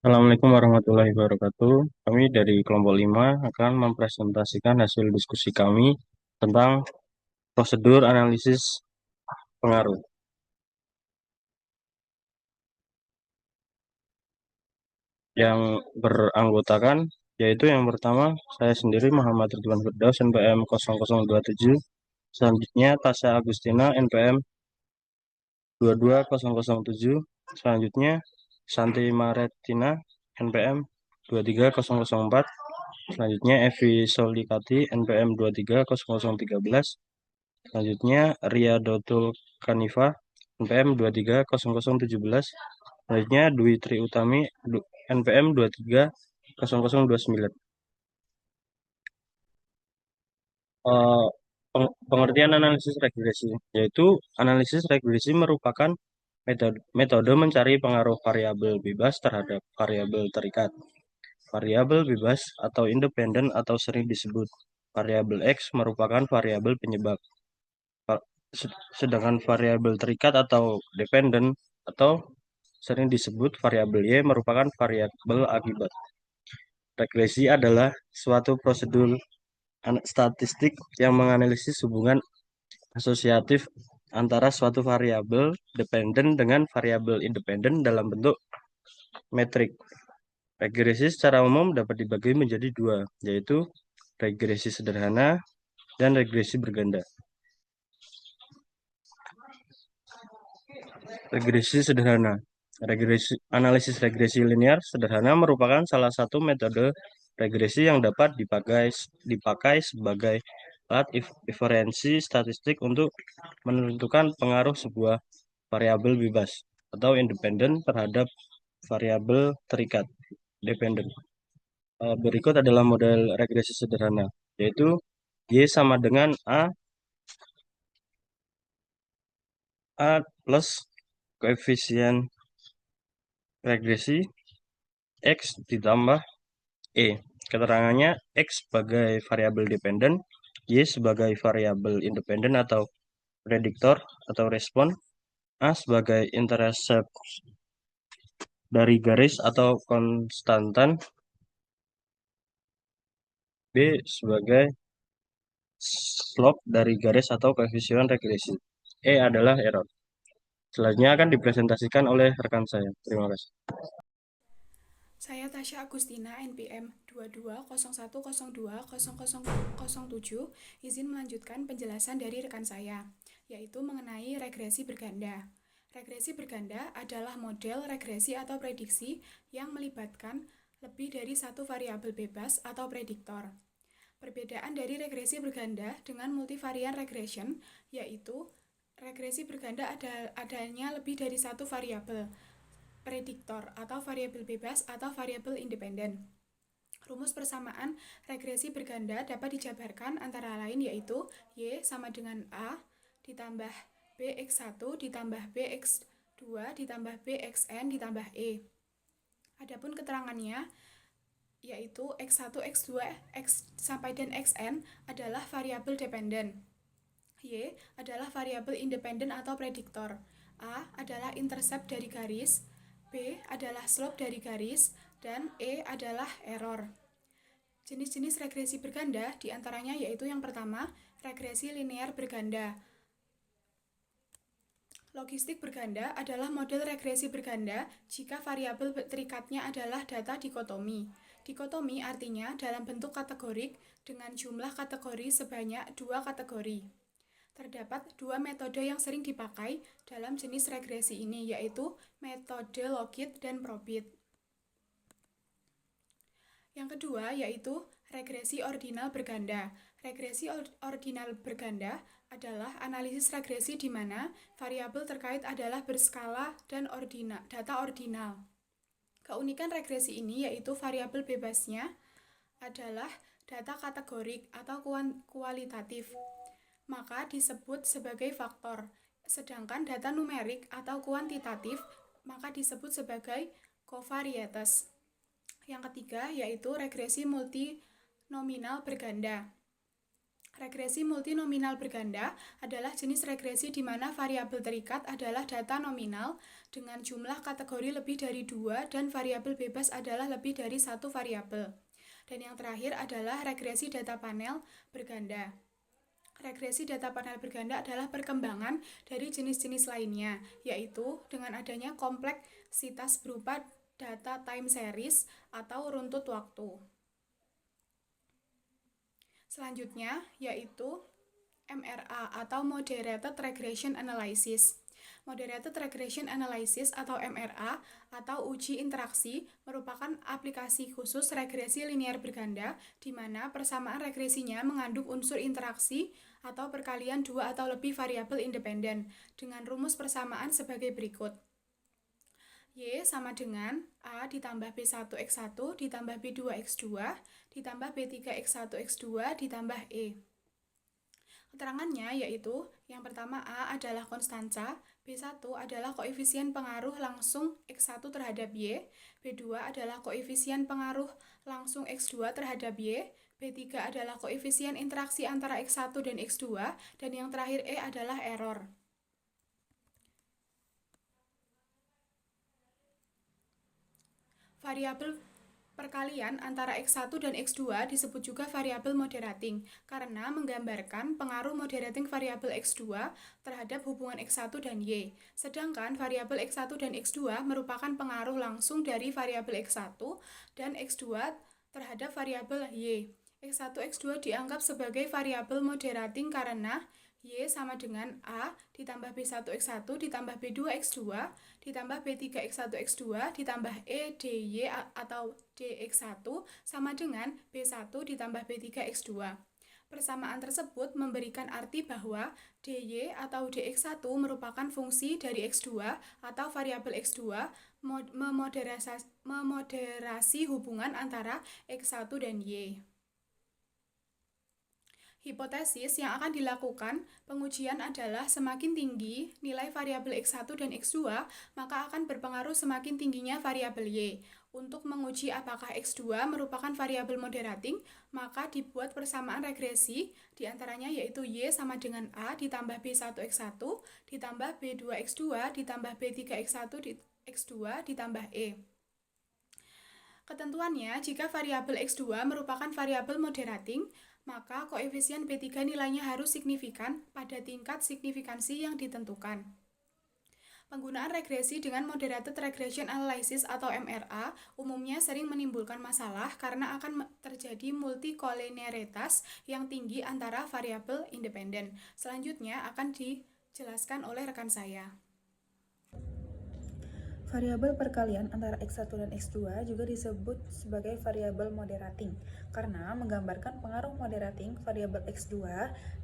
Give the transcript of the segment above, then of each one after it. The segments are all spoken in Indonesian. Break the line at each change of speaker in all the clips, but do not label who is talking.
Assalamualaikum warahmatullahi wabarakatuh. Kami dari kelompok 5 akan mempresentasikan hasil diskusi kami tentang prosedur analisis pengaruh yang beranggotakan, yaitu yang pertama saya sendiri Muhammad Ridwan Firdaus NPM 0027, selanjutnya Tasya Agustina NPM 22007, selanjutnya Santi Maretina NPM 23004, selanjutnya Evi Solikati NPM 230013, selanjutnya Riyadhatul Kanifa NPM 230017, selanjutnya Dwi Tri Utami NPM 230029. Eh, Pengertian analisis regresi, yaitu analisis regresi merupakan metode mencari pengaruh variabel bebas terhadap variabel terikat. Variabel bebas atau independen atau sering disebut variabel X merupakan variabel penyebab. Va- Sedangkan variabel terikat atau dependen atau sering disebut variabel Y merupakan variabel akibat. Regresi adalah suatu prosedur statistik yang menganalisis hubungan asosiatif antara suatu variabel dependen dengan variabel independen dalam bentuk metrik. Regresi secara umum dapat dibagi menjadi dua, yaitu regresi sederhana dan regresi berganda. Regresi sederhana. Analisis regresi linear sederhana merupakan salah satu metode regresi yang dapat dipakai sebagai alat inferensi statistik untuk menentukan pengaruh sebuah variabel bebas atau independen terhadap variabel terikat dependen. Berikut adalah model regresi sederhana, yaitu Y sama dengan A plus koefisien regresi X ditambah E. Keterangannya X sebagai variabel dependen, Y sebagai variabel independen atau prediktor atau respon, A sebagai intercept dari garis atau konstantan, B sebagai slope dari garis atau koefisien regresi. E adalah error. Selanjutnya akan dipresentasikan oleh rekan saya. Terima kasih.
Saya Tasya Agustina, NPM 2201020007, izin melanjutkan penjelasan dari rekan saya, yaitu mengenai regresi berganda. Regresi berganda adalah model regresi atau prediksi yang melibatkan lebih dari satu variabel bebas atau prediktor. Perbedaan dari regresi berganda dengan multivarian regression, yaitu regresi berganda adanya lebih dari satu variabel prediktor atau variabel bebas atau variabel independen. Rumus persamaan regresi berganda dapat dijabarkan antara lain yaitu Y sama dengan A ditambah BX1 ditambah BX2 ditambah BXN ditambah E. Adapun keterangannya yaitu X1, X2, X sampai dan Xn adalah variabel dependen. Y adalah variabel independen atau prediktor. A adalah intercept dari garis, B adalah slope dari garis, dan E adalah error. Jenis-jenis regresi berganda diantaranya yaitu yang pertama, regresi linear berganda. Logistik berganda adalah model regresi berganda jika variabel terikatnya adalah data dikotomi. Dikotomi artinya dalam bentuk kategorik dengan jumlah kategori sebanyak 2 kategori. Terdapat dua metode yang sering dipakai dalam jenis regresi ini, yaitu metode logit dan probit. Yang kedua yaitu regresi ordinal berganda. Regresi ordinal berganda adalah analisis regresi di mana variabel terkait adalah berskala dan data ordinal. Keunikan regresi ini yaitu variabel bebasnya adalah data kategorik atau kualitatif, maka disebut sebagai faktor. Sedangkan data numerik atau kuantitatif maka disebut sebagai covariates. Yang ketiga yaitu regresi multinominal berganda. Regresi multinominal berganda adalah jenis regresi di mana variabel terikat adalah data nominal dengan jumlah kategori lebih dari 2 dan variabel bebas adalah lebih dari 1 variabel. Dan yang terakhir adalah regresi data panel berganda. Regresi data panel berganda adalah perkembangan dari jenis-jenis lainnya, yaitu dengan adanya kompleksitas berupa data time series atau runtut waktu. Selanjutnya yaitu MRA atau Moderated Regression Analysis. Moderated Regression Analysis atau MRA atau uji interaksi merupakan aplikasi khusus regresi linear berganda di mana persamaan regresinya mengandung unsur interaksi atau perkalian dua atau lebih variabel independen dengan rumus persamaan sebagai berikut. Y sama dengan A ditambah B1X1 ditambah B2X2 ditambah B3X1X2 ditambah E. Keterangannya yaitu yang pertama A adalah konstansa, B1 adalah koefisien pengaruh langsung X1 terhadap Y, B2 adalah koefisien pengaruh langsung X2 terhadap Y, B3 adalah koefisien interaksi antara X1 dan X2, dan yang terakhir E adalah error. Variabel perkalian antara X1 dan X2 disebut juga variabel moderating karena menggambarkan pengaruh moderating variabel X2 terhadap hubungan X1 dan Y. Sedangkan variabel X1 dan X2 merupakan pengaruh langsung dari variabel X1 dan X2 terhadap variabel Y. X1, X2 dianggap sebagai variabel moderating karena Y sama dengan A ditambah B1X1 ditambah B2X2 ditambah B3X1X2 ditambah E DY atau DX1 sama dengan B1 ditambah B3X2. Persamaan tersebut memberikan arti bahwa DY atau DX1 merupakan fungsi dari X2 atau variabel X2 memoderasi hubungan antara X1 dan Y. Hipotesis yang akan dilakukan pengujian adalah semakin tinggi nilai variabel X1 dan X2, maka akan berpengaruh semakin tingginya variabel Y. Untuk menguji apakah X2 merupakan variabel moderating, maka dibuat persamaan regresi, diantaranya yaitu Y sama dengan A ditambah B1X1 ditambah B2X2 ditambah B3X1X2 ditambah E. Ketentuannya, jika variabel X2 merupakan variabel moderating, maka koefisien B3 nilainya harus signifikan pada tingkat signifikansi yang ditentukan. Penggunaan regresi dengan Moderated Regression Analysis atau MRA umumnya sering menimbulkan masalah karena akan terjadi multikolinearitas yang tinggi antara variabel independen. Selanjutnya akan dijelaskan oleh rekan saya.
Variabel perkalian antara X1 dan X2 juga disebut sebagai variabel moderating karena menggambarkan pengaruh moderating variabel X2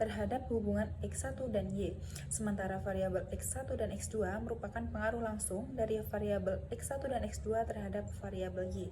terhadap hubungan X1 dan Y. Sementara variabel X1 dan X2 merupakan pengaruh langsung dari variabel X1 dan X2 terhadap variabel Y.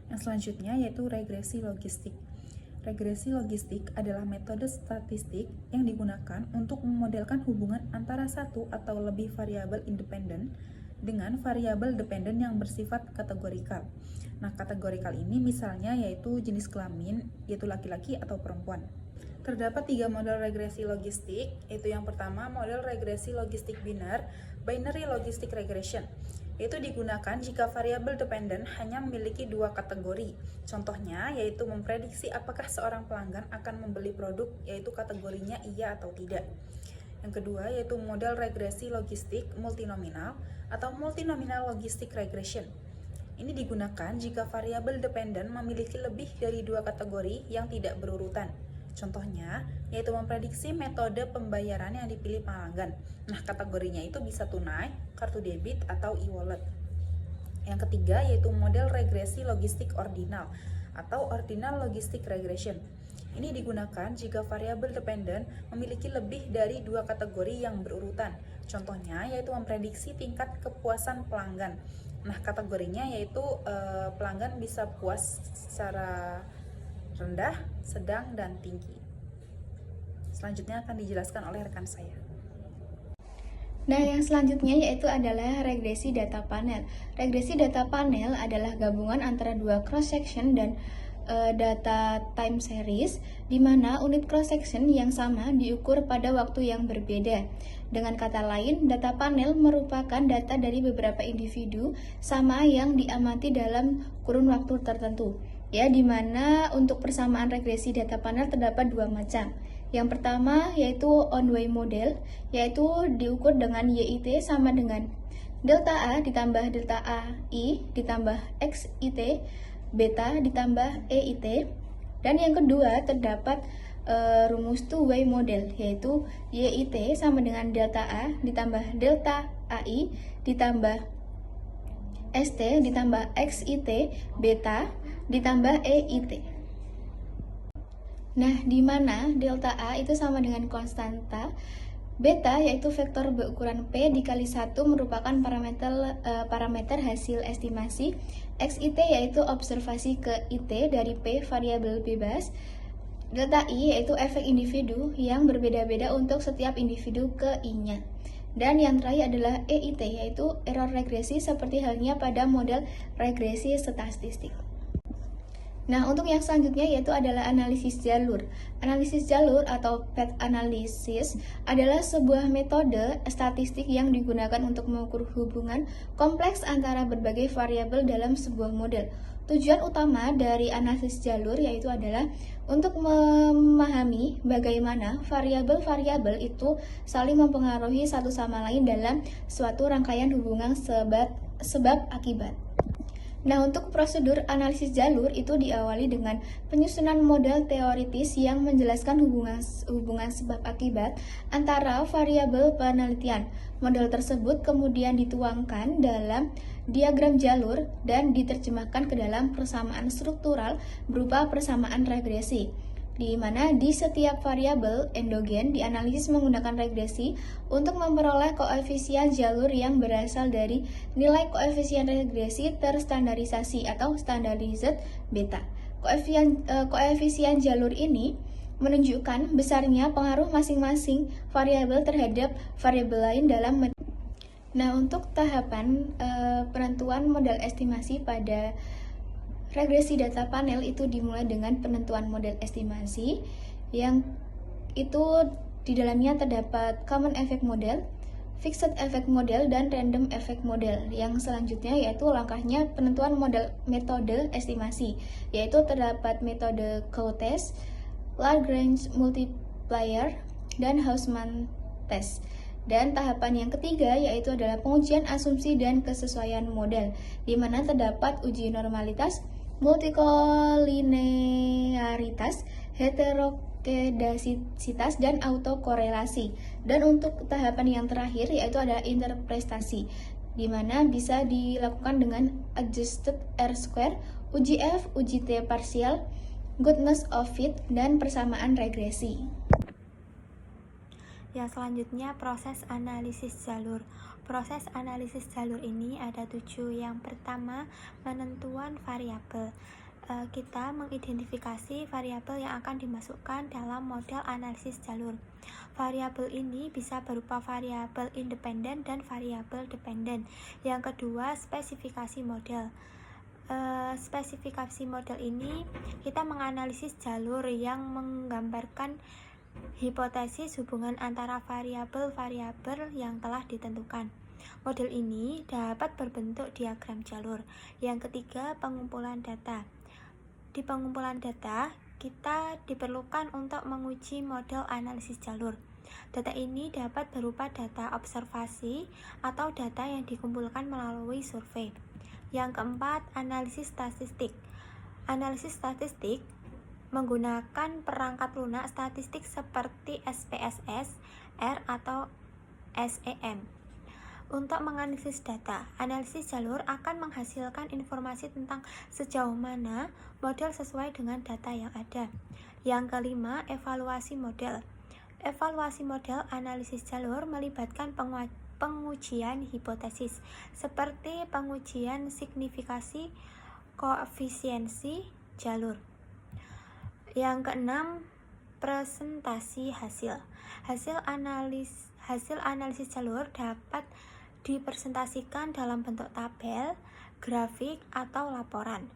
Yang selanjutnya yaitu regresi logistik. Regresi logistik adalah metode statistik yang digunakan untuk memodelkan hubungan antara satu atau lebih variabel independen dengan variabel dependen yang bersifat kategorikal. Nah, kategorikal ini misalnya yaitu jenis kelamin, yaitu laki-laki atau perempuan. Terdapat 3 model regresi logistik, yaitu yang pertama model regresi logistik biner, binary logistic regression. Itu digunakan jika variabel dependen hanya memiliki 2 kategori. Contohnya yaitu memprediksi apakah seorang pelanggan akan membeli produk, yaitu kategorinya iya atau tidak. Yang kedua yaitu model regresi logistik multinominal atau multinominal logistic regression. Ini digunakan jika variabel dependen memiliki lebih dari 2 kategori yang tidak berurutan. Contohnya, yaitu memprediksi metode pembayaran yang dipilih pelanggan. Nah, kategorinya itu bisa tunai, kartu debit, atau e-wallet. Yang ketiga, yaitu model regresi logistik ordinal atau ordinal logistic regression. Ini digunakan jika variabel dependen memiliki lebih dari 2 kategori yang berurutan. Contohnya, yaitu memprediksi tingkat kepuasan pelanggan. Nah, kategorinya yaitu pelanggan bisa puas secara rendah, sedang, dan tinggi. Selanjutnya akan dijelaskan oleh rekan saya.
Nah, yang selanjutnya yaitu adalah regresi data panel. Regresi data panel adalah gabungan antara 2 cross section dan data time series, di mana unit cross section yang sama diukur pada waktu yang berbeda. Dengan kata lain, data panel merupakan data dari beberapa individu sama yang diamati dalam kurun waktu tertentu. Ya, di mana untuk persamaan regresi data panel terdapat dua macam. Yang pertama yaitu on-way model, yaitu diukur dengan YIT sama dengan delta A ditambah delta AI ditambah XIT, beta ditambah EIT. Dan yang kedua terdapat rumus two-way model, yaitu YIT sama dengan delta A ditambah delta AI ditambah ST ditambah XIT, beta ditambah EIT. Nah, di mana delta A itu sama dengan konstanta, beta yaitu vektor berukuran P dikali 1 merupakan parameter hasil estimasi, XIT yaitu observasi ke IT dari P variabel bebas, delta I yaitu efek individu yang berbeda-beda untuk setiap individu ke I-nya. Dan yang terakhir adalah EIT yaitu error regresi seperti halnya pada model regresi statistik. Nah, untuk yang selanjutnya yaitu adalah analisis jalur. Analisis jalur atau path analysis adalah sebuah metode statistik yang digunakan untuk mengukur hubungan kompleks antara berbagai variabel dalam sebuah model. Tujuan utama dari analisis jalur yaitu adalah untuk memahami bagaimana variabel-variabel itu saling mempengaruhi satu sama lain dalam suatu rangkaian hubungan sebab akibat. Nah, untuk prosedur analisis jalur itu diawali dengan penyusunan model teoritis yang menjelaskan hubungan sebab akibat antara variabel penelitian. Model tersebut kemudian dituangkan dalam diagram jalur dan diterjemahkan ke dalam persamaan struktural berupa persamaan regresi, di mana di setiap variabel endogen dianalisis menggunakan regresi untuk memperoleh koefisien jalur yang berasal dari nilai koefisien regresi terstandarisasi atau standardized beta. Koefisien jalur ini menunjukkan besarnya pengaruh masing-masing variabel terhadap variabel lain dalam Nah, untuk tahapan penentuan model estimasi pada regresi data panel itu dimulai dengan penentuan model estimasi yang itu di dalamnya terdapat common effect model, fixed effect model, dan random effect model. Yang selanjutnya yaitu langkahnya penentuan model metode estimasi, yaitu terdapat metode Coutts, Lagrange multiplier, dan Hausman test. Dan tahapan yang ketiga yaitu adalah pengujian asumsi dan kesesuaian model, di mana terdapat uji normalitas, multikolinearitas, heterokedasitas, dan autokorelasi. Dan untuk tahapan yang terakhir yaitu ada interpretasi, di mana bisa dilakukan dengan adjusted R-square, uji F, uji T parsial, goodness of fit, dan persamaan regresi.
Yang selanjutnya proses analisis jalur. Proses analisis jalur ini ada 7. Yang pertama, penentuan variabel. Kita mengidentifikasi variabel yang akan dimasukkan dalam model analisis jalur. Variabel ini bisa berupa variabel independen dan variabel dependen. Yang kedua, spesifikasi model. Spesifikasi model ini kita menganalisis jalur yang menggambarkan hipotesis hubungan antara variabel-variabel yang telah ditentukan. Model ini dapat berbentuk diagram jalur. Yang ketiga, pengumpulan data. Di pengumpulan data, kita diperlukan untuk menguji model analisis jalur. Data ini dapat berupa data observasi atau data yang dikumpulkan melalui survei. Yang keempat, analisis statistik. Analisis statistik menggunakan perangkat lunak statistik seperti SPSS, R, atau SEM. Untuk menganalisis data, analisis jalur akan menghasilkan informasi tentang sejauh mana model sesuai dengan data yang ada. Yang kelima, evaluasi model. Evaluasi model analisis jalur melibatkan pengujian hipotesis, seperti pengujian signifikasi koefisiensi jalur. Yang keenam, presentasi hasil. Hasil analisis jalur dapat dipresentasikan dalam bentuk tabel, grafik, atau laporan.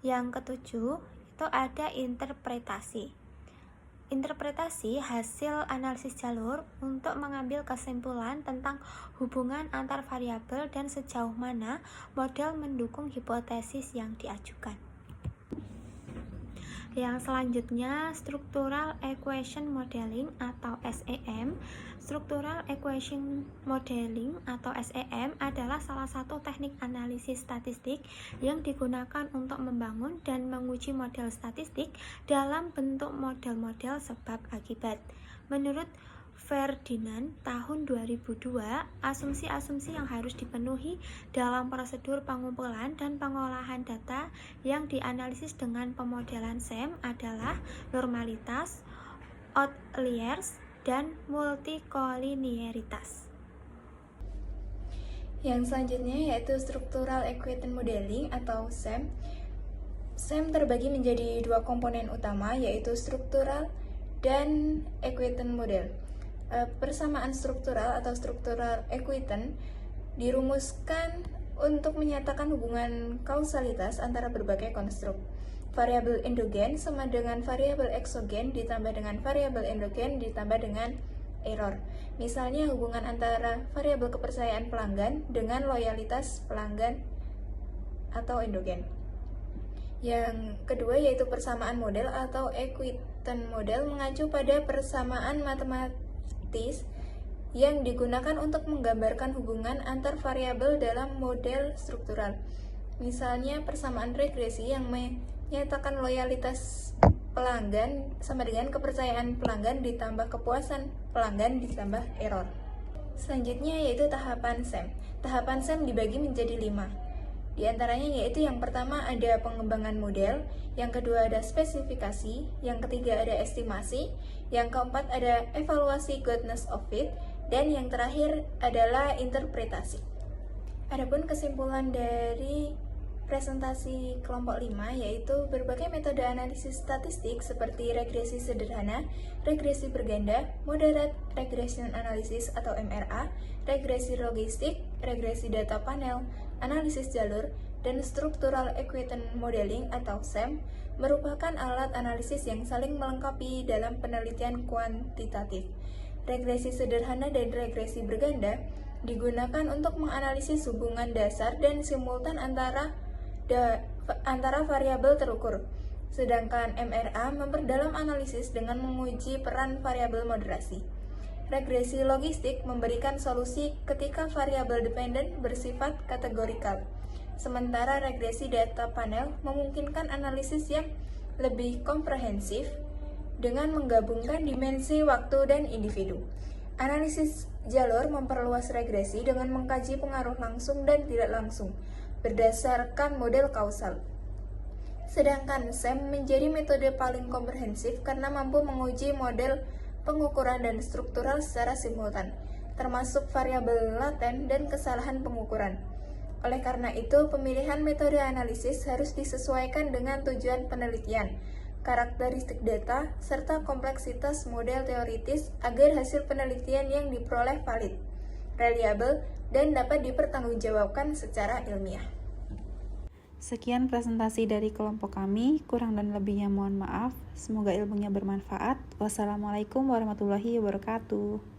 Yang ketujuh, itu ada interpretasi. Interpretasi hasil analisis jalur untuk mengambil kesimpulan tentang hubungan antar variabel dan sejauh mana model mendukung hipotesis yang diajukan. Yang selanjutnya, Structural Equation Modeling atau SEM. Structural Equation Modeling atau SEM adalah salah satu teknik analisis statistik yang digunakan untuk membangun dan menguji model statistik dalam bentuk model-model sebab akibat. Menurut Ferdinand tahun 2002, asumsi-asumsi yang harus dipenuhi dalam prosedur pengumpulan dan pengolahan data yang dianalisis dengan pemodelan SEM adalah normalitas, outliers, dan multikolinearitas.
Yang selanjutnya yaitu Structural Equation Modeling atau SEM. SEM terbagi menjadi dua komponen utama, yaitu struktural dan equation model. Persamaan struktural atau structural equation dirumuskan untuk menyatakan hubungan kausalitas antara berbagai konstruk. Variabel endogen sama dengan variabel eksogen ditambah dengan variabel endogen ditambah dengan error. Misalnya hubungan antara variabel kepercayaan pelanggan dengan loyalitas pelanggan atau endogen. Yang kedua yaitu persamaan model atau equation model mengacu pada persamaan matematis yang digunakan untuk menggambarkan hubungan antar variabel dalam model struktural. Misalnya persamaan regresi yang menyatakan loyalitas pelanggan sama dengan kepercayaan pelanggan ditambah kepuasan pelanggan ditambah error. Selanjutnya yaitu tahapan SEM. Tahapan SEM dibagi menjadi 5. Di antaranya yaitu yang pertama ada pengembangan model, yang kedua ada spesifikasi, yang ketiga ada estimasi, yang keempat ada evaluasi goodness of fit, dan yang terakhir adalah interpretasi. Adapun kesimpulan dari presentasi kelompok 5 yaitu berbagai metode analisis statistik seperti regresi sederhana, regresi berganda, moderate regression analysis atau MRA, regresi logistik, regresi data panel, analisis jalur, dan structural equation modeling atau SEM merupakan alat analisis yang saling melengkapi dalam penelitian kuantitatif. Regresi sederhana dan regresi berganda digunakan untuk menganalisis hubungan dasar dan simultan antara variabel terukur. Sedangkan MRA memperdalam analisis dengan menguji peran variabel moderasi. Regresi logistik memberikan solusi ketika variabel dependen bersifat kategorikal. Sementara regresi data panel memungkinkan analisis yang lebih komprehensif dengan menggabungkan dimensi waktu dan individu. Analisis jalur memperluas regresi dengan mengkaji pengaruh langsung dan tidak langsung berdasarkan model kausal. Sedangkan SEM menjadi metode paling komprehensif karena mampu menguji model pengukuran dan struktural secara simultan, termasuk variabel laten dan kesalahan pengukuran. Oleh karena itu, pemilihan metode analisis harus disesuaikan dengan tujuan penelitian, karakteristik data, serta kompleksitas model teoritis agar hasil penelitian yang diperoleh valid, reliabel, dan dapat dipertanggungjawabkan secara ilmiah.
Sekian presentasi dari kelompok kami, kurang dan lebihnya mohon maaf. Semoga ilmunya bermanfaat. Wassalamualaikum warahmatullahi wabarakatuh.